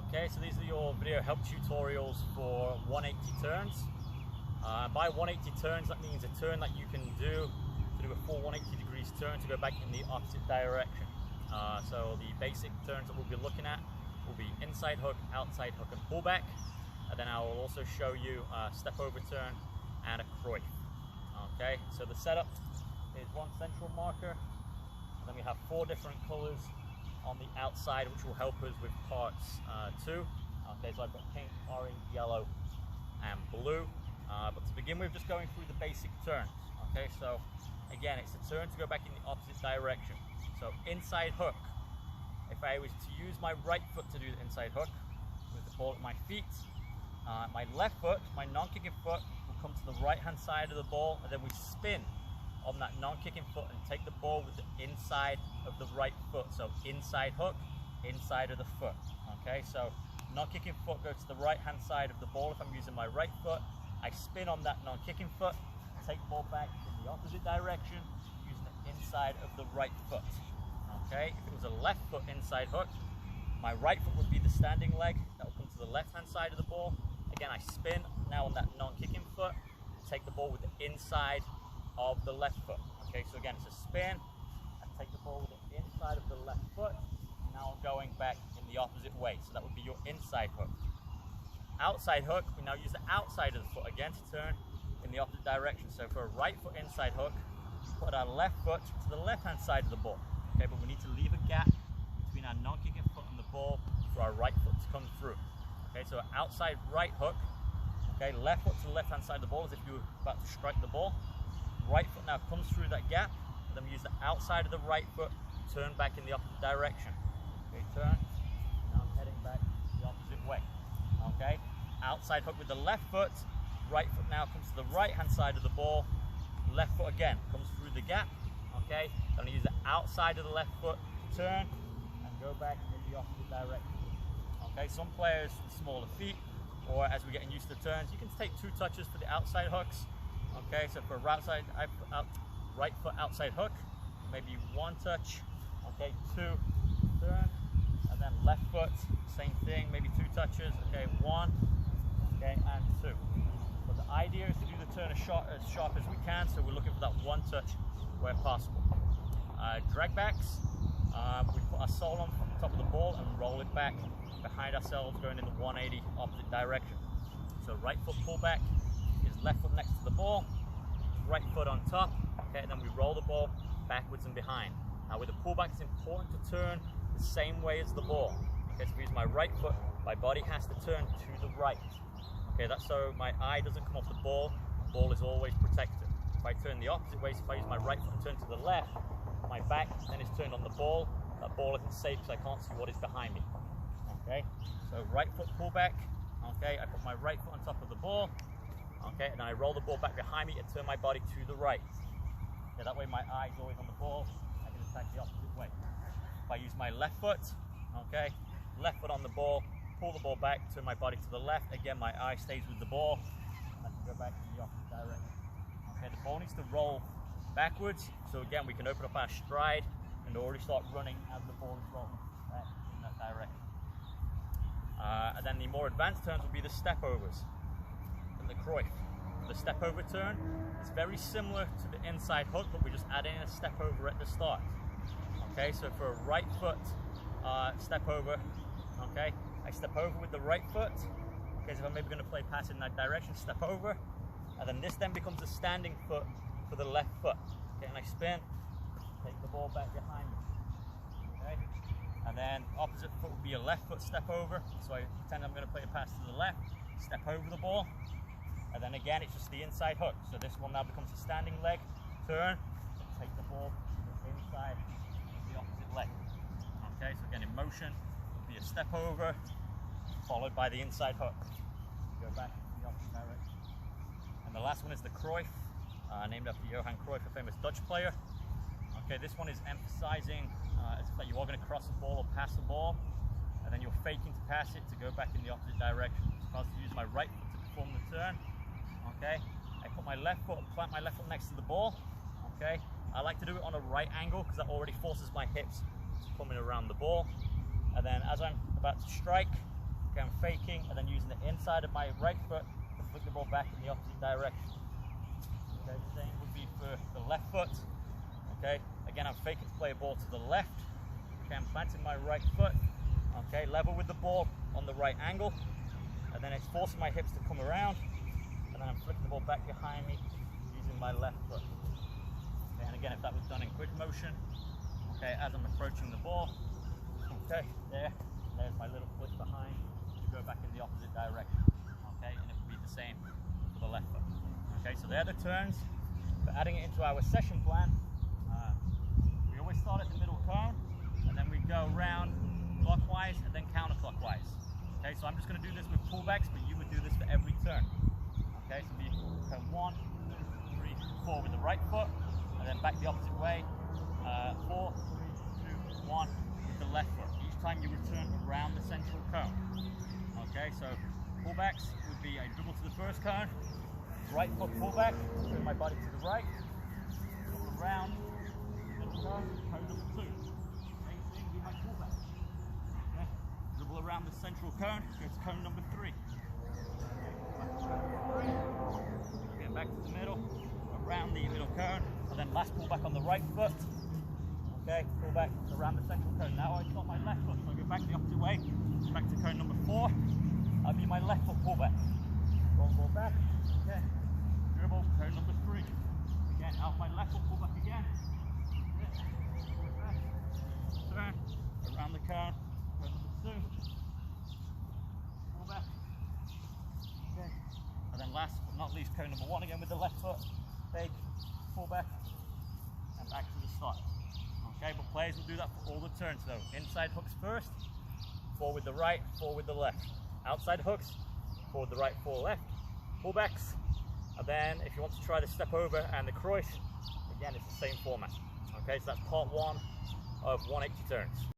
Okay, so these are your video help tutorials for 180 turns. By 180 turns, that means a turn that you can do to do a full 180 degrees turn to go back in the opposite direction. So the basic turns that we'll be looking at will be inside hook, outside hook, and pullback. And then I will also show you a step over turn and a Cruyff. Okay, so the setup is one central marker, and then we have 4 different colors on the outside, which will help us with parts 2. Okay, so I've got pink, orange, yellow, and blue. But to begin with, just going through the basic turns. Okay, so again, it's a turn to go back in the opposite direction. So inside hook, if I was to use my right foot to do the inside hook with the ball at my feet, my left foot, my non-kicking foot, will come to the right-hand side of the ball, and then we spin on that non-kicking foot and take the ball with the inside of the right foot. So inside hook, inside of the foot. Okay, so non-kicking foot goes to the right-hand side of the ball if I'm using my right foot. I spin on that non-kicking foot, take the ball back in the opposite direction using the inside of the right foot. Okay, if it was a left foot inside hook, my right foot would be the standing leg. That will come to the left-hand side of the ball. Again, I spin now on that non-kicking foot, take the ball with the inside of the left foot. Okay, so again, it's a spin. I take the ball with the inside of the left foot. Now I'm going back in the opposite way. So that would be your inside hook. Outside hook, we now use the outside of the foot again to turn in the opposite direction. So for a right foot inside hook, put our left foot to the left-hand side of the ball. Okay, but we need to leave a gap between our non-kicking foot and the ball for our right foot to come through. Okay, so outside right hook, okay, left foot to the left-hand side of the ball as if you were about to strike the ball. Right foot now comes through that gap, and then we use the outside of the right foot, turn back in the opposite direction. Okay, turn, now I'm heading back the opposite way. Okay, outside hook with the left foot, right foot now comes to the right-hand side of the ball, left foot again comes through the gap. Okay, I'm going to use the outside of the left foot to turn and go back in the opposite direction. Okay, some players with smaller feet, or as we're getting used to turns, you can take 2 touches for the outside hooks. Okay, so for right foot outside hook, maybe 1 touch. Okay, 2, turn, and then left foot, same thing, maybe 2 touches. Okay, 1, okay, and 2. But the idea is to do the turn as sharp as we can, so we're looking for that 1 touch where possible. Drag backs, we put our sole on the top of the ball and roll it back behind ourselves, going in the 180 opposite direction. So right foot pullback is left foot next to the ball, right foot on top, okay, and then we roll the ball backwards and behind. Now with the pullback, it's important to turn the same way as the ball. Okay, so if I use my right foot, my body has to turn to the right. Okay, that's so my eye doesn't come off the ball is always protected. If I turn the opposite way, so if I use my right foot and turn to the left, my back then is turned on the ball. That ball isn't safe because I can't see what is behind me. Okay, so right foot pullback. Okay, I put my right foot on top of the ball. Okay, and then I roll the ball back behind me and turn my body to the right. Okay, that way my eye is always on the ball. I can attack the opposite way. If I use my left foot, okay, left foot on the ball, pull the ball back, turn my body to the left. Again, my eye stays with the ball, and I can go back in the opposite direction. Okay, the ball needs to roll backwards, so again, we can open up our stride and already start running as the ball is rolling back in that direction. And then the more advanced turns will be the step overs and the Cruyff. The step over turn is very similar to the inside hook, but we're just adding a step over at the start. Okay, so for a right foot step over, okay, I step over with the right foot. Okay, so if I'm maybe going to play pass in that direction, step over, and then this then becomes a standing foot for the left foot. Okay, and I spin, take the ball back behind me. Okay, and then opposite foot would be a left foot step over. So I pretend I'm going to play a pass to the left, step over the ball, and then again it's just the inside hook. So this one now becomes a standing leg, turn, and take the ball to the inside of the opposite leg. Okay, so again in motion, be a step over, followed by the inside hook. Go back in the opposite direction. And the last one is the Cruyff, named after Johan Cruyff, a famous Dutch player. Okay, this one is emphasizing as if you are going to cross the ball or pass the ball, and then you're faking to pass it to go back in the opposite direction. So if I was to use my right foot to perform the turn, okay, I put my left foot, plant my left foot next to the ball, okay. I like to do it on a right angle because that already forces my hips to come in around the ball. And then as I'm about to strike, Okay, I'm faking and then using the inside of my right foot to flick the ball back in the opposite direction. Okay, the same would be for the left foot. Okay, again, I'm faking to play a ball to the left. Okay, I'm planting my right foot. Okay, level with the ball on the right angle, and then it's forcing my hips to come around, and then I'm flicking the ball back behind me using my left foot. Okay, and again, if that was done in quick motion, okay, as I'm approaching the ball, okay, there's my little flick behind to go back in the opposite direction. Okay, and it would be the same for the left foot. Okay, so they're the turns. For adding it into our session plan, we always start at the middle cone, and then we go round clockwise and then counterclockwise. Okay, so I'm just going to do this with pullbacks, but you would do this for every turn. Okay, so we go 1, 2, 3, 4 with the right foot, and then back the opposite way. 4, 3, 2, 1 with the left foot. Each time you return around the central cone. Okay, so pullbacks would be a dribble to the first cone, right foot pullback, bring my body to the right, dribble around, middle cone, cone number 2. Same thing with my pullback. Okay, dribble around the central cone, go to cone number 3. Again, back to the middle, around the middle cone, and then last pullback on the right foot. Okay, pull back around the central cone. Now I've got my left foot, so I go back the opposite way, back to cone number 4. That'll be my left foot pullback. Roll ball back, okay, dribble, cone number 3. Again, out my left foot pullback again. Back, turn, around the cone, cone number 2. Pull back. Okay, and then last but not least, cone number 1 again with the left foot. Fake, pull back, and back to the start. Okay, but players will do that for all the turns though. Inside hooks first, 4 with the right, 4 with the left. Outside hooks, 4 with the right, 4 left. Pullbacks, and then if you want to try the step over and the Kreuz, again it's the same format. Okay, so that's part 1 of 180 turns.